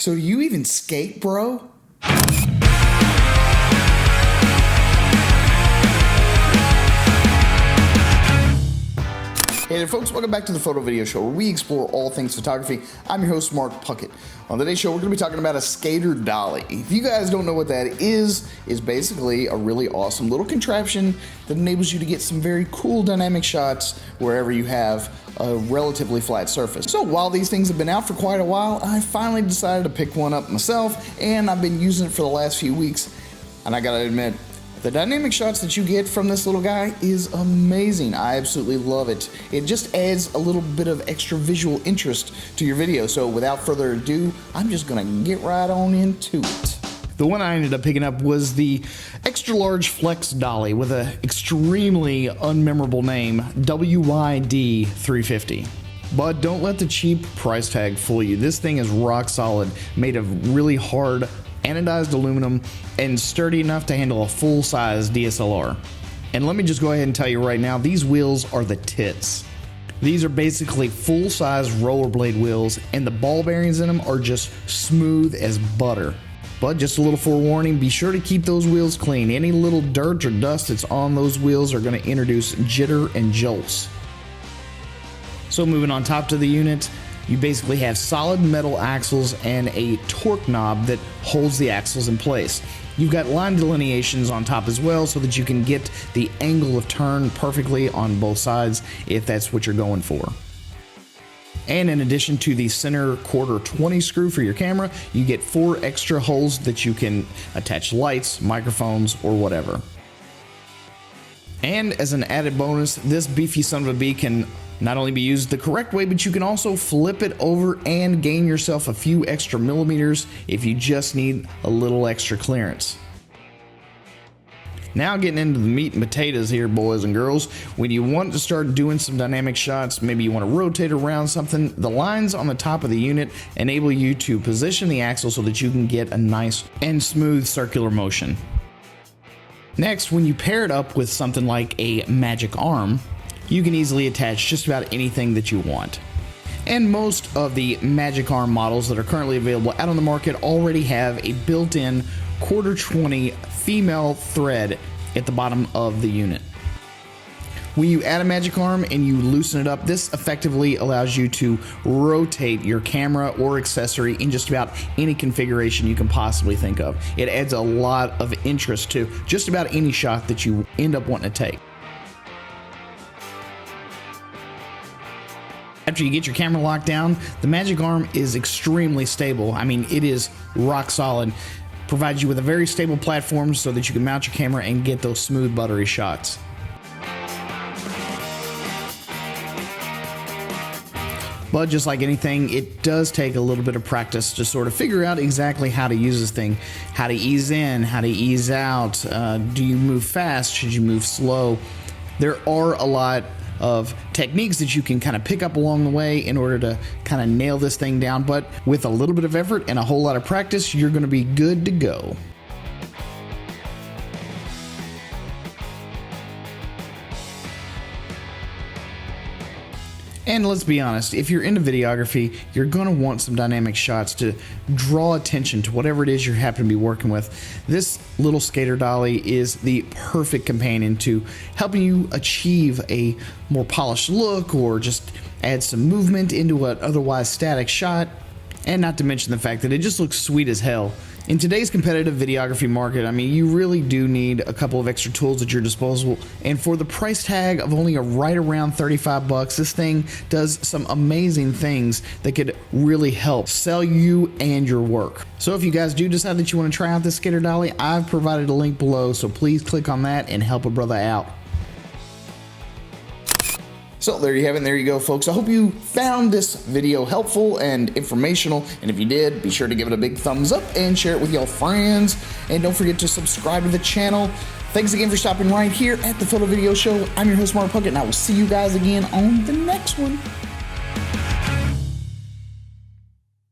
So do you even skate, bro? Hey there folks, welcome back to the Photo Video Show, where we explore all things photography. I'm your host, Mark Puckett. On today's show, we're going to be talking about a skater dolly. If you guys don't know what that is basically a really awesome little contraption that enables you to get some very cool dynamic shots wherever you have a relatively flat surface. So while these things have been out for quite a while, I finally decided to pick one up myself, and I've been using it for the last few weeks, and I gotta admit, the dynamic shots that you get from this little guy is amazing. I absolutely love it. It just adds a little bit of extra visual interest to your video. So without further ado, I'm just gonna get right on into it. The one I ended up picking up was the extra large flex dolly with an extremely unmemorable name, WYD350. But don't let the cheap price tag fool you. This thing is rock solid, made of really hard anodized aluminum and sturdy enough to handle a full-size DSLR. And let me just go ahead and tell you right now, these wheels are the tits. These are basically full-size rollerblade wheels, and the ball bearings in them are just smooth as butter. But just a little forewarning, be sure to keep those wheels clean. Any little dirt or dust that's on those wheels are going to introduce jitter and jolts. So moving on top to the unit, you basically have solid metal axles and a torque knob that holds the axles in place. You've got line delineations on top as well so that you can get the angle of turn perfectly on both sides if that's what you're going for. And in addition to the center quarter 20 screw for your camera, you get 4 extra holes that you can attach lights, microphones, or whatever. And as an added bonus, this beefy son of a bee can not only be used the correct way, but you can also flip it over and gain yourself a few extra millimeters if you just need a little extra clearance. Now getting into the meat and potatoes here, boys and girls. When you want to start doing some dynamic shots, maybe you want to rotate around something, the lines on the top of the unit enable you to position the axle so that you can get a nice and smooth circular motion. Next, when you pair it up with something like a magic arm, you can easily attach just about anything that you want. And most of the magic arm models that are currently available out on the market already have a built-in quarter 20 female thread at the bottom of the unit. When you add a magic arm and you loosen it up, this effectively allows you to rotate your camera or accessory in just about any configuration you can possibly think of. It adds a lot of interest to just about any shot that you end up wanting to take. After you get your camera locked down, the magic arm is extremely stable. I mean, it is rock solid. Provides you with a very stable platform so that you can mount your camera and get those smooth, buttery shots. But just like anything, it does take a little bit of practice to sort of figure out exactly how to use this thing, how to ease in, how to ease out. Do you move fast? Should you move slow? There are a lot of techniques that you can kind of pick up along the way in order to kind of nail this thing down, but with a little bit of effort and a whole lot of practice, you're going to be good to go. And let's be honest, if you're into videography, you're going to want some dynamic shots to draw attention to whatever it is you happen to be working with. This little skater dolly is the perfect companion to helping you achieve a more polished look or just add some movement into an otherwise static shot. And not to mention the fact that it just looks sweet as hell. In today's competitive videography market, I mean, you really do need a couple of extra tools at your disposal, and for the price tag of only right around 35 bucks, this thing does some amazing things that could really help sell you and your work. So if you guys do decide that you want to try out this skater dolly, I've provided a link below, so please click on that and help a brother out. So there you have it, and there you go, folks. I hope you found this video helpful and informational, and if you did, be sure to give it a big thumbs up and share it with your friends, and don't forget to subscribe to the channel. Thanks again for stopping right here at the Photo Video Show. I'm your host, Mark Puckett, and I will see you guys again on the next one.